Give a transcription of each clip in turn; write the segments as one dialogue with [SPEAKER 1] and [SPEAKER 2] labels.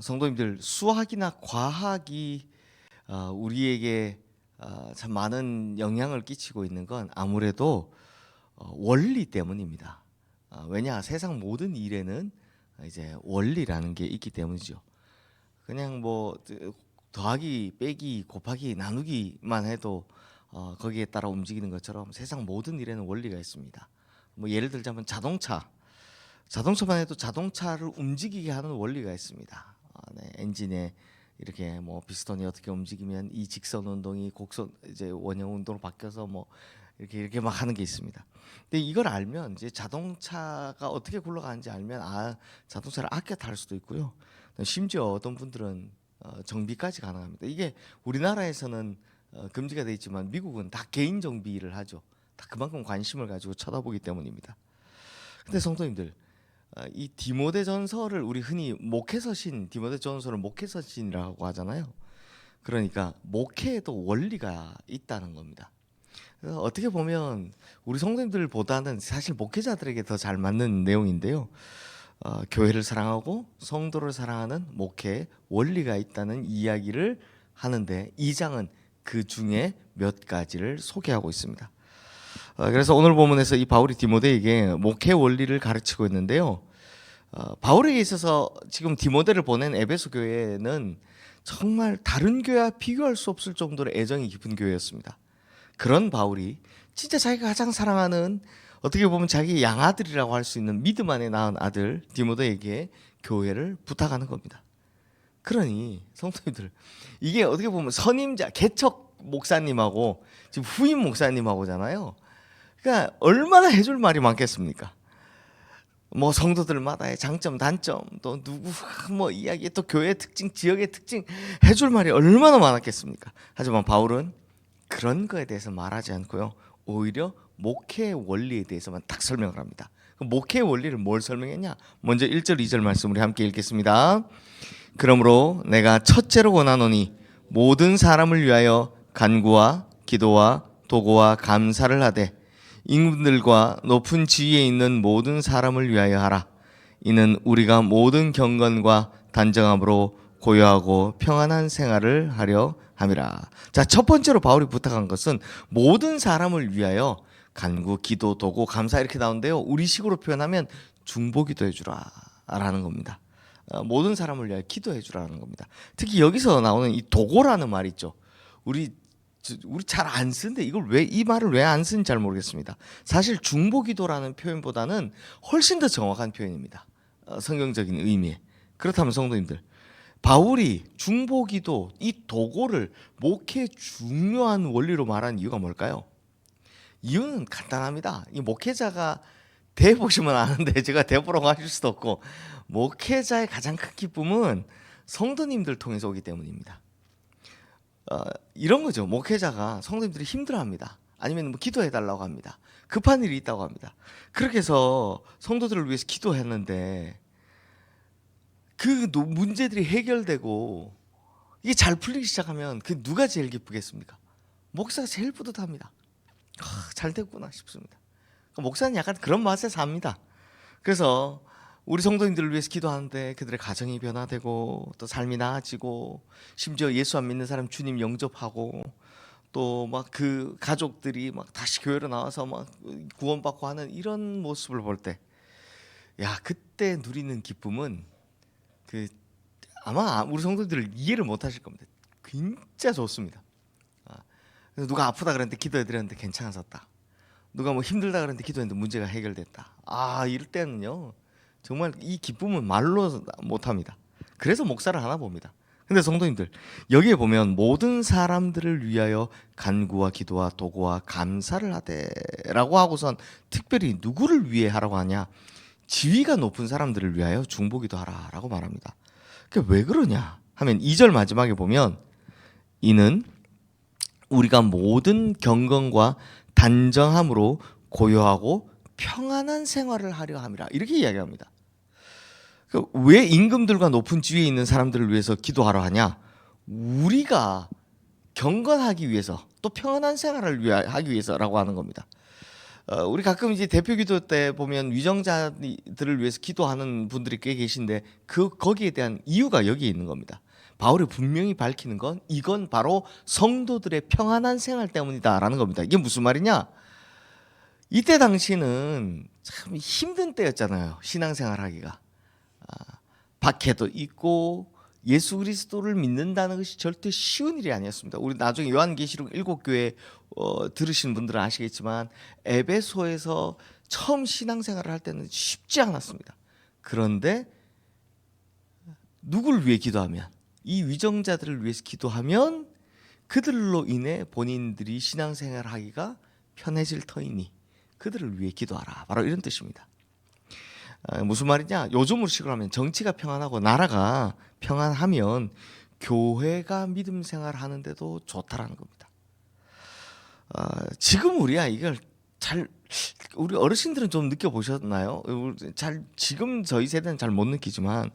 [SPEAKER 1] 성도님들, 수학이나 과학이 우리에게 참 많은 영향을 끼치고 있는 건 아무래도 원리 때문입니다. 왜냐, 세상 모든 일에는 이제 원리라는 게 있기 때문이죠. 그냥 뭐 더하기, 빼기, 곱하기, 나누기만 해도 거기에 따라 움직이는 것처럼 세상 모든 일에는 원리가 있습니다. 뭐 예를 들자면 자동차만 해도 자동차를 움직이게 하는 원리가 있습니다. 네, 엔진에 이렇게 뭐 피스톤이 어떻게 움직이면 이 직선 운동이 곡선 이제 원형 운동으로 바뀌어서 뭐 이렇게 막 하는 게 있습니다. 근데 이걸 알면 이제 자동차가 어떻게 굴러가는지 알면 자동차를 아껴 탈 수도 있고요. 심지어 어떤 분들은 정비까지 가능합니다. 이게 우리나라에서는 금지가 돼 있지만 미국은 다 개인 정비를 하죠. 다 그만큼 관심을 가지고 쳐다보기 때문입니다. 근데 성도님들, 이 디모데전서를 우리 흔히 목회서신, 디모데전서를 목회서신이라고 하잖아요. 그러니까 목회에도 원리가 있다는 겁니다. 그래서 어떻게 보면 우리 성도님들보다는 사실 목회자들에게 더 잘 맞는 내용인데요. 교회를 사랑하고 성도를 사랑하는 목회에 원리가 있다는 이야기를 하는데, 이 장은 그 중에 몇 가지를 소개하고 있습니다. 그래서 오늘 본문에서 이 바울이 디모데에게 목회 원리를 가르치고 있는데요. 바울에게 있어서 지금 디모데를 보낸 에베소 교회는 정말 다른 교회와 비교할 수 없을 정도로 애정이 깊은 교회였습니다. 그런 바울이 진짜 자기가 가장 사랑하는, 어떻게 보면 자기 양아들이라고 할 수 있는 믿음 안에 낳은 아들 디모데에게 교회를 부탁하는 겁니다. 그러니 성도님들, 이게 어떻게 보면 선임자, 개척 목사님하고 지금 후임 목사님하고잖아요. 그러니까 얼마나 해줄 말이 많겠습니까? 뭐 성도들마다의 장점, 단점, 또 누구 뭐 이야기, 또 교회의 특징, 지역의 특징 해줄 말이 얼마나 많았겠습니까? 하지만 바울은 그런 거에 대해서 말하지 않고요, 오히려 목회의 원리에 대해서만 딱 설명을 합니다. 목회의 원리를 뭘 설명했냐? 먼저 1절 2절 말씀 우리 함께 읽겠습니다. 그러므로 내가 첫째로 원하노니 모든 사람을 위하여 간구와 기도와 도고와 감사를 하되 임금들과 높은 지위에 있는 모든 사람을 위하여 하라. 이는 우리가 모든 경건과 단정함으로 고요하고 평안한 생활을 하려 함이라. 자, 첫 번째로 바울이 부탁한 것은 모든 사람을 위하여 간구, 기도, 도고, 감사 이렇게 나오는데요, 우리식으로 표현하면 중보기도 해주라 라는 겁니다. 모든 사람을 위하여 기도해 주라는 겁니다. 특히 여기서 나오는 이 도고라는 말 있죠. 우리 잘 안 쓰는데 이걸 이 말을 왜 안 쓰는지 잘 모르겠습니다. 사실 중보기도라는 표현보다는 훨씬 더 정확한 표현입니다. 성경적인 의미에. 그렇다면 성도님들, 바울이 중보기도, 이 도고를 목회의 중요한 원리로 말한 이유가 뭘까요? 이유는 간단합니다. 이 목회자가 대보시면 아는데 제가 대보라고 하실 수도 없고, 목회자의 가장 큰 기쁨은 성도님들 통해서 오기 때문입니다. 이런 거죠. 목회자가 성도님들이 힘들어합니다. 아니면 뭐 기도해달라고 합니다. 급한 일이 있다고 합니다. 그렇게 해서 성도들을 위해서 기도했는데 그 문제들이 해결되고 이게 잘 풀리기 시작하면 그 누가 제일 기쁘겠습니까? 목사가 제일 뿌듯합니다. 잘 됐구나 싶습니다. 목사는 약간 그런 맛에 삽니다. 그래서 우리 성도님들을 위해서 기도하는데 그들의 가정이 변화되고 또 삶이 나아지고, 심지어 예수 안 믿는 사람 주님 영접하고, 또 막 그 가족들이 막 다시 교회로 나와서 막 구원받고 하는 이런 모습을 볼 때, 야, 그때 누리는 기쁨은 아마 우리 성도들을 이해를 못 하실 겁니다. 진짜 좋습니다. 그래서 누가 아프다 그랬는데 기도해드렸는데 괜찮아졌다. 누가 뭐 힘들다 그랬는데 기도했는데 문제가 해결됐다. 이럴 때는요, 정말 이 기쁨은 말로 못합니다. 그래서 목사를 하나 봅니다. 근데 성도님들, 여기에 보면 모든 사람들을 위하여 간구와 기도와 도고와 감사를 하되라고 하고선 특별히 누구를 위해 하라고 하냐? 지위가 높은 사람들을 위하여 중보기도 하라라고 말합니다. 그게 왜 그러냐 하면 2절 마지막에 보면 이는 우리가 모든 경건과 단정함으로 고요하고 평안한 생활을 하려 함이라, 이렇게 이야기합니다. 왜 임금들과 높은 지위에 있는 사람들을 위해서 기도하러 하냐? 우리가 경건하기 위해서, 또 평안한 생활을 하기 위해서라고 하는 겁니다. 우리 가끔 이제 대표 기도 때 보면 위정자들을 위해서 기도하는 분들이 꽤 계신데 거기에 대한 이유가 여기에 있는 겁니다. 바울이 분명히 밝히는 건 이건 바로 성도들의 평안한 생활 때문이다라는 겁니다. 이게 무슨 말이냐? 이때 당시는 참 힘든 때였잖아요. 신앙생활 하기가. 박해도 있고 예수 그리스도를 믿는다는 것이 절대 쉬운 일이 아니었습니다. 우리 나중에 요한계시록 7교회 들으신 분들은 아시겠지만 에베소에서 처음 신앙생활을 할 때는 쉽지 않았습니다. 그런데 누굴 위해 기도하면, 이 위정자들을 위해서 기도하면 그들로 인해 본인들이 신앙생활을 하기가 편해질 터이니 그들을 위해 기도하라. 바로 이런 뜻입니다. 무슨 말이냐? 요즘으로 식으로 하면 정치가 평안하고 나라가 평안하면 교회가 믿음 생활하는데도 좋다라는 겁니다. 지금 우리야 이걸 우리 어르신들은 좀 느껴보셨나요? 지금 저희 세대는 잘 못 느끼지만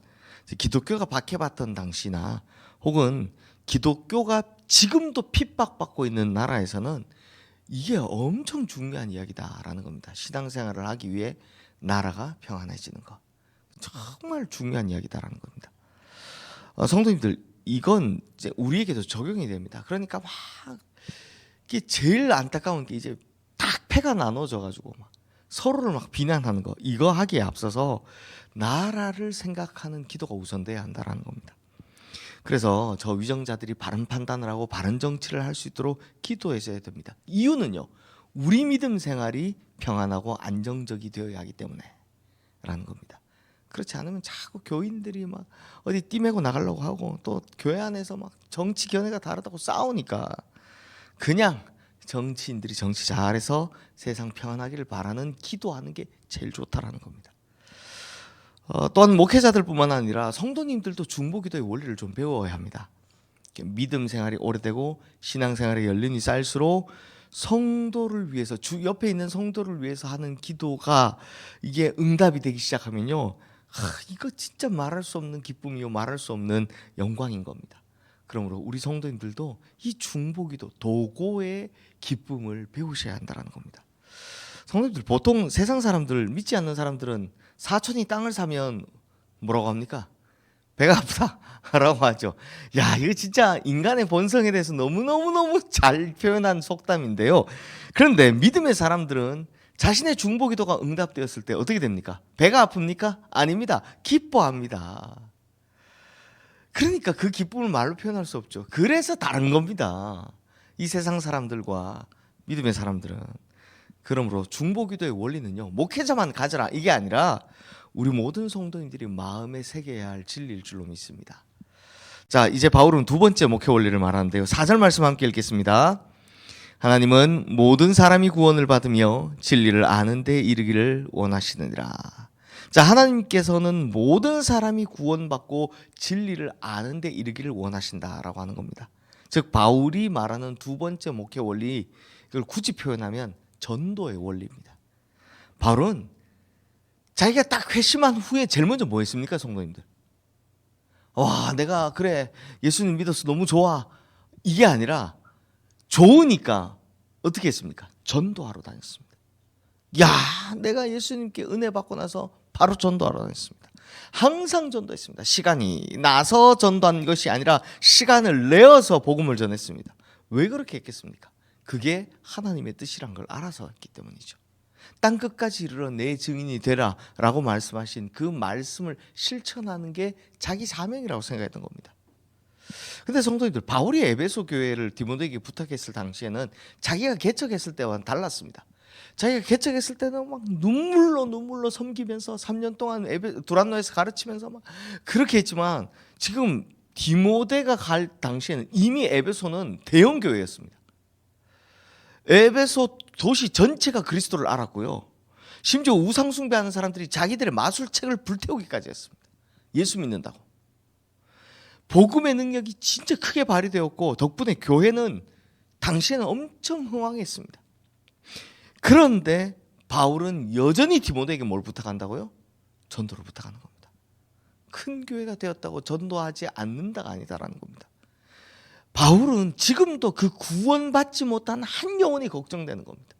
[SPEAKER 1] 기독교가 박해받던 당시나 혹은 기독교가 지금도 핍박받고 있는 나라에서는 이게 엄청 중요한 이야기다라는 겁니다. 신앙생활을 하기 위해 나라가 평안해지는 것, 정말 중요한 이야기다라는 겁니다. 성도님들, 이건 이제 우리에게도 적용이 됩니다. 그러니까 막 이게 제일 안타까운 게 이제 딱 패가 나눠져 가지고 막 서로를 막 비난하는 거, 이거 하기에 앞서서 나라를 생각하는 기도가 우선돼야 한다라는 겁니다. 그래서 저 위정자들이 바른 판단을 하고 바른 정치를 할 수 있도록 기도해줘야 됩니다. 이유는요, 우리 믿음 생활이 평안하고 안정적이 되어야 하기 때문에 라는 겁니다. 그렇지 않으면 자꾸 교인들이 막 어디 띠매고 나가려고 하고 또 교회 안에서 막 정치 견해가 다르다고 싸우니까 그냥 정치인들이 정치 잘해서 세상 평안하기를 바라는 기도하는 게 제일 좋다라는 겁니다. 또한 목회자들뿐만 아니라 성도님들도 중보기도의 원리를 좀 배워야 합니다. 믿음 생활이 오래되고 신앙생활에 연륜이 쌓일수록 성도를 위해서 옆에 있는 성도를 위해서 하는 기도가 이게 응답이 되기 시작하면요, 이거 진짜 말할 수 없는 기쁨이요 말할 수 없는 영광인 겁니다. 그러므로 우리 성도님들도 이 중보기도 도고의 기쁨을 배우셔야 한다는 겁니다. 성도님들, 보통 세상 사람들, 믿지 않는 사람들은 사촌이 땅을 사면 뭐라고 합니까? 배가 아프다라고 하죠. 야, 이거 진짜 인간의 본성에 대해서 너무너무너무 잘 표현한 속담인데요. 그런데 믿음의 사람들은 자신의 중보기도가 응답되었을 때 어떻게 됩니까? 배가 아픕니까? 아닙니다. 기뻐합니다. 그러니까 그 기쁨을 말로 표현할 수 없죠. 그래서 다른 겁니다. 이 세상 사람들과 믿음의 사람들은. 그러므로 중보기도의 원리는요, 목회자만 가져라 이게 아니라 우리 모든 성도님들이 마음에 새겨야 할 진리일 줄로 믿습니다. 자, 이제 바울은 두 번째 목회 원리를 말하는데요. 4절 말씀 함께 읽겠습니다. 하나님은 모든 사람이 구원을 받으며 진리를 아는 데 이르기를 원하시느니라. 자, 하나님께서는 모든 사람이 구원받고 진리를 아는 데 이르기를 원하신다라고 하는 겁니다. 즉 바울이 말하는 두 번째 목회 원리, 이걸 굳이 표현하면 전도의 원리입니다. 바울은 자기가 딱 회심한 후에 제일 먼저 뭐 했습니까, 성도님들? 와, 내가 그래 예수님 믿어서 너무 좋아, 이게 아니라 좋으니까 어떻게 했습니까? 전도하러 다녔습니다. 야, 내가 예수님께 은혜 받고 나서 바로 전도하러 다녔습니다. 항상 전도했습니다. 시간이 나서 전도한 것이 아니라 시간을 내어서 복음을 전했습니다. 왜 그렇게 했겠습니까? 그게 하나님의 뜻이란 걸 알아서 했기 때문이죠. 땅끝까지 이르러 내 증인이 되라 라고 말씀하신 그 말씀을 실천하는 게 자기 사명이라고 생각했던 겁니다. 근데 성도님들, 바울이 에베소 교회를 디모데에게 부탁했을 당시에는 자기가 개척했을 때와는 달랐습니다. 자기가 개척했을 때는 막 눈물로 섬기면서 3년 동안 두란노에서 가르치면서 막 그렇게 했지만 지금 디모데가 갈 당시에는 이미 에베소는 대형 교회였습니다. 에베소 도시 전체가 그리스도를 알았고요. 심지어 우상 숭배하는 사람들이 자기들의 마술책을 불태우기까지 했습니다. 예수 믿는다고. 복음의 능력이 진짜 크게 발휘되었고 덕분에 교회는 당시에는 엄청 흥왕했습니다. 그런데 바울은 여전히 디모데에게 뭘 부탁한다고요? 전도를 부탁하는 겁니다. 큰 교회가 되었다고 전도하지 않는다가 아니다라는 겁니다. 바울은 지금도 그 구원받지 못한 한 영혼이 걱정되는 겁니다.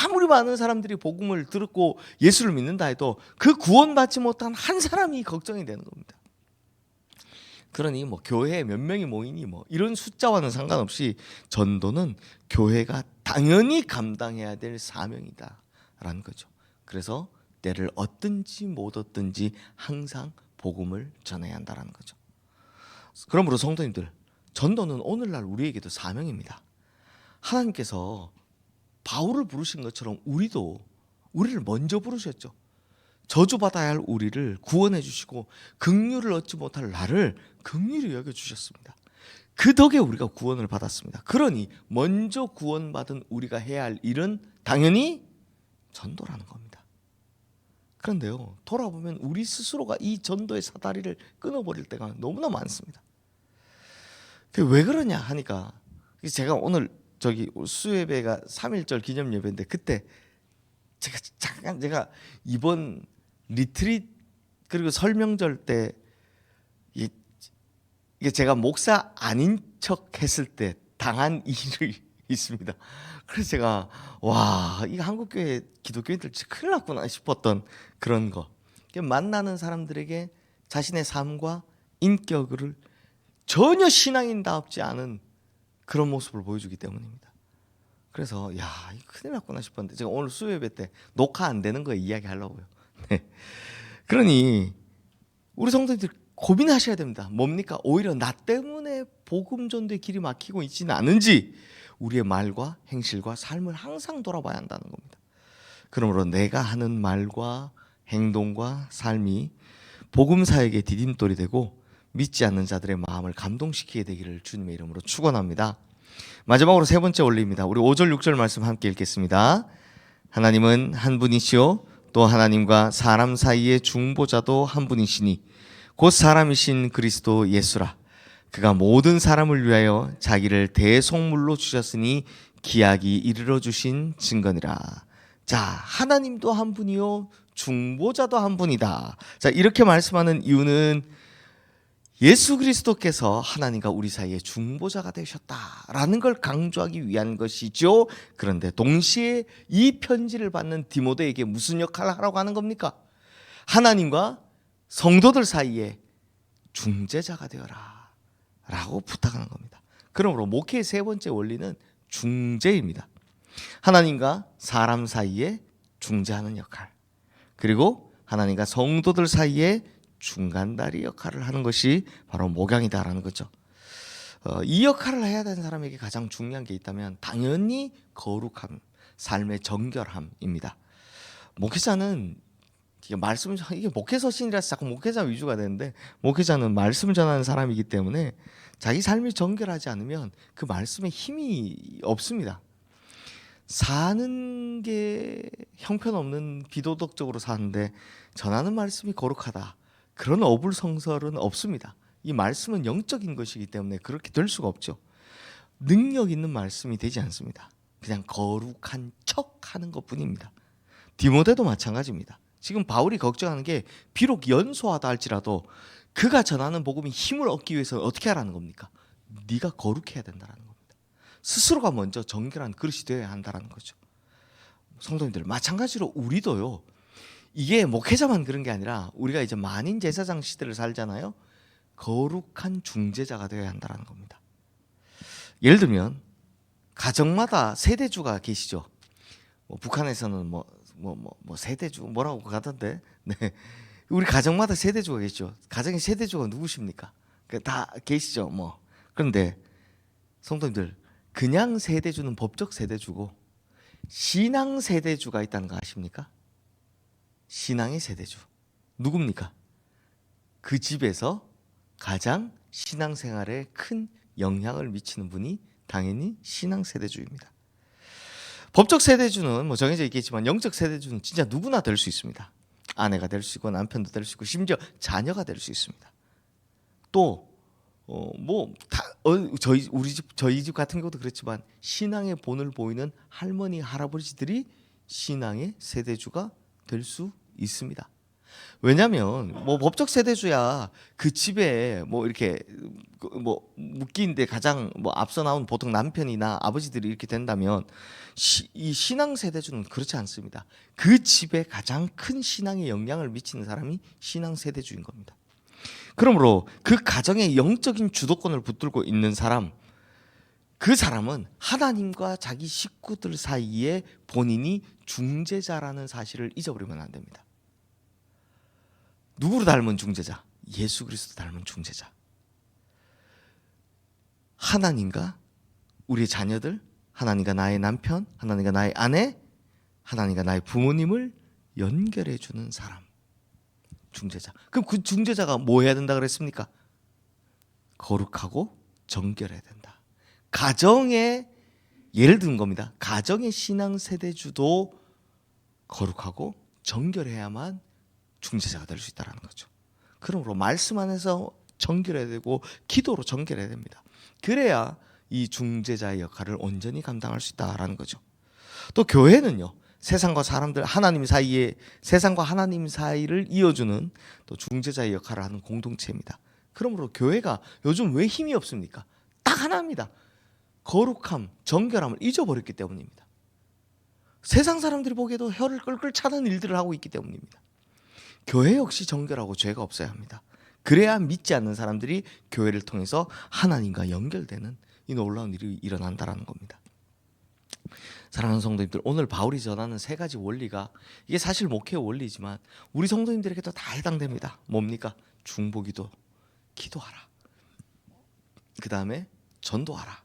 [SPEAKER 1] 아무리 많은 사람들이 복음을 듣고 예수를 믿는다 해도 그 구원받지 못한 한 사람이 걱정이 되는 겁니다. 그러니 뭐 교회에 몇 명이 모이니 뭐 이런 숫자와는 상관없이 전도는 교회가 당연히 감당해야 될 사명이다라는 거죠. 그래서 때를 얻든지 못 얻든지 항상 복음을 전해야 한다라는 거죠. 그러므로 성도님들, 전도는 오늘날 우리에게도 사명입니다. 하나님께서 바울을 부르신 것처럼 우리를 먼저 부르셨죠. 저주받아야 할 우리를 구원해 주시고 긍휼을 얻지 못할 나를 긍휼히 여겨 주셨습니다. 그 덕에 우리가 구원을 받았습니다. 그러니 먼저 구원받은 우리가 해야 할 일은 당연히 전도라는 겁니다. 그런데요, 돌아보면 우리 스스로가 이 전도의 사다리를 끊어버릴 때가 너무나 많습니다. 왜 그러냐 하니까, 제가 오늘 수예배가 3.1절 기념 예배인데, 그때 제가 이번 리트릿 그리고 설명절 때 이게 제가 목사 아닌 척 했을 때 당한 일이 있습니다. 그래서 제가 이거 한국교회 기독교인들 진짜 큰일 났구나 싶었던 그런 거. 만나는 사람들에게 자신의 삶과 인격을 전혀 신앙인답지 않은 그런 모습을 보여주기 때문입니다. 그래서 이거 큰일 났구나 싶었는데, 제가 오늘 수요예배 때 녹화 안 되는 거 이야기하려고요. 네. 그러니 우리 성도님들 고민하셔야 됩니다. 뭡니까? 오히려 나 때문에 복음 전도의 길이 막히고 있지는 않은지 우리의 말과 행실과 삶을 항상 돌아봐야 한다는 겁니다. 그러므로 내가 하는 말과 행동과 삶이 복음 사역의 디딤돌이 되고 믿지 않는 자들의 마음을 감동시키게 되기를 주님의 이름으로 축원합니다. 마지막으로 세 번째 원리입니다. 우리 5절 6절 말씀 함께 읽겠습니다. 하나님은 한 분이시요 또 하나님과 사람 사이의 중보자도 한 분이시니 곧 사람이신 그리스도 예수라. 그가 모든 사람을 위하여 자기를 대속물로 주셨으니 기약이 이르러 주신 증거니라. 자, 하나님도 한 분이요 중보자도 한 분이다. 자, 이렇게 말씀하는 이유는 예수 그리스도께서 하나님과 우리 사이에 중보자가 되셨다라는 걸 강조하기 위한 것이죠. 그런데 동시에 이 편지를 받는 디모데에게 무슨 역할을 하라고 하는 겁니까? 하나님과 성도들 사이에 중재자가 되어라 라고 부탁하는 겁니다. 그러므로 목회의 세 번째 원리는 중재입니다. 하나님과 사람 사이에 중재하는 역할, 그리고 하나님과 성도들 사이에 중간다리 역할을 하는 것이 바로 목양이다라는 거죠. 이 역할을 해야 되는 사람에게 가장 중요한 게 있다면 당연히 거룩함, 삶의 정결함입니다. 목회자는 이게 목회서신이라서 자꾸 목회자 위주가 되는데, 목회자는 말씀을 전하는 사람이기 때문에 자기 삶이 정결하지 않으면 그 말씀에 힘이 없습니다. 사는 게 형편없는 비도덕적으로 사는데 전하는 말씀이 거룩하다, 그런 어불성설은 없습니다. 이 말씀은 영적인 것이기 때문에 그렇게 될 수가 없죠. 능력 있는 말씀이 되지 않습니다. 그냥 거룩한 척 하는 것뿐입니다. 디모데도 마찬가지입니다. 지금 바울이 걱정하는 게 비록 연소하다 할지라도 그가 전하는 복음이 힘을 얻기 위해서 어떻게 하라는 겁니까? 네가 거룩해야 된다는 겁니다. 스스로가 먼저 정결한 그릇이 되어야 한다는 거죠. 성도님들, 마찬가지로 우리도요, 이게 목회자만 그런 게 아니라 우리가 이제 만인 제사장 시대를 살잖아요. 거룩한 중재자가 되어야 한다는 겁니다. 예를 들면 가정마다 세대주가 계시죠. 북한에서는 세대주 뭐라고 가던데, 네, 우리 가정마다 세대주가 계시죠. 가정의 세대주가 누구십니까? 다 계시죠. 그런데 성도님들, 그냥 세대주는 법적 세대주고 신앙 세대주가 있다는 거 아십니까? 신앙의 세대주 누굽니까? 그 집에서 가장 신앙생활에 큰 영향을 미치는 분이 당연히 신앙 세대주입니다. 법적 세대주는 정해져 있겠지만 영적 세대주는 진짜 누구나 될 수 있습니다. 아내가 될 수 있고 남편도 될 수 있고 심지어 자녀가 될 수 있습니다. 또 저희 집 같은 경우도 그렇지만 신앙의 본을 보이는 할머니 할아버지들이 신앙의 세대주가 될 수 있습니다. 왜냐하면 뭐 법적 세대주야 그 집에 뭐 이렇게 뭐 묶이는데 가장 뭐 앞서 나온 보통 남편이나 아버지들이 이렇게 된다면 이 신앙 세대주는 그렇지 않습니다. 그 집에 가장 큰 신앙에 영향을 미치는 사람이 신앙 세대주인 겁니다. 그러므로 그 가정의 영적인 주도권을 붙들고 있는 사람, 그 사람은 하나님과 자기 식구들 사이에 본인이 중재자라는 사실을 잊어버리면 안 됩니다. 누구를 닮은 중재자? 예수 그리스도 닮은 중재자. 하나님과 우리의 자녀들, 하나님과 나의 남편, 하나님과 나의 아내, 하나님과 나의 부모님을 연결해 주는 사람. 중재자. 그럼 그 중재자가 뭐 해야 된다 그랬습니까? 거룩하고 정결해야 된다. 가정의 예를 든 겁니다. 가정의 신앙 세대주도 거룩하고 정결해야만 중재자가 될 수 있다는 거죠. 그러므로 말씀 안에서 정결해야 되고 기도로 정결해야 됩니다. 그래야 이 중재자의 역할을 온전히 감당할 수 있다라는 거죠. 또 교회는요, 세상과 사람들, 하나님 사이에, 세상과 하나님 사이를 이어주는 또 중재자의 역할을 하는 공동체입니다. 그러므로 교회가 요즘 왜 힘이 없습니까? 딱 하나입니다. 거룩함, 정결함을 잊어버렸기 때문입니다. 세상 사람들이 보기에도 혀를 끌끌 차는 일들을 하고 있기 때문입니다. 교회 역시 정결하고 죄가 없어야 합니다. 그래야 믿지 않는 사람들이 교회를 통해서 하나님과 연결되는 이 놀라운 일이 일어난다는 겁니다. 사랑하는 성도님들, 오늘 바울이 전하는 세 가지 원리가 이게 사실 목회의 원리지만 우리 성도님들에게도 다 해당됩니다. 뭡니까? 중보기도, 기도하라. 그 다음에 전도하라.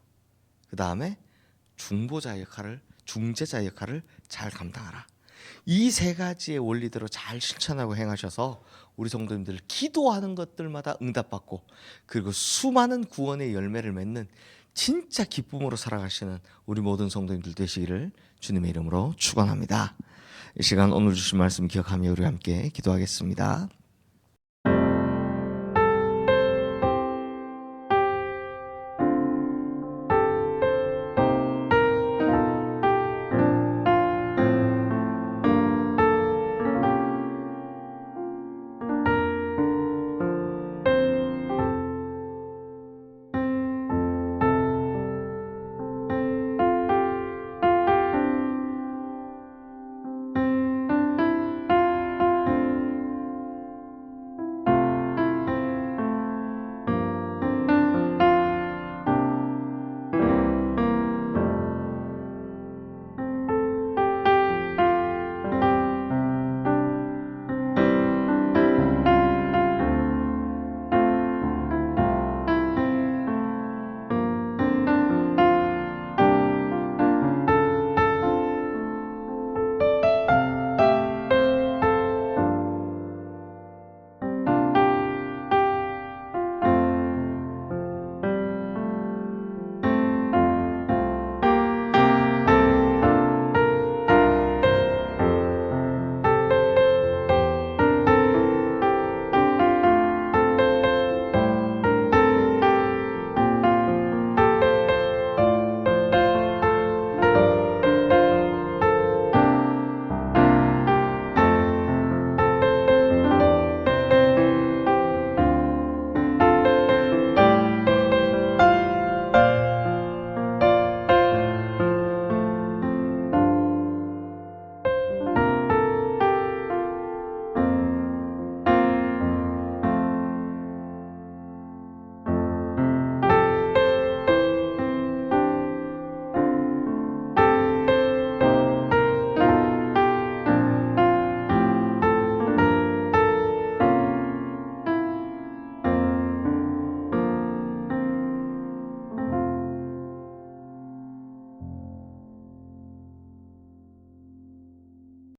[SPEAKER 1] 그 다음에 중보자 역할을, 중재자 역할을 잘 감당하라. 이 세 가지의 원리대로 잘 실천하고 행하셔서 우리 성도님들 기도하는 것들마다 응답받고 그리고 수많은 구원의 열매를 맺는 진짜 기쁨으로 살아가시는 우리 모든 성도님들 되시기를 주님의 이름으로 축원합니다. 이 시간 오늘 주신 말씀 기억하며 우리 함께 기도하겠습니다.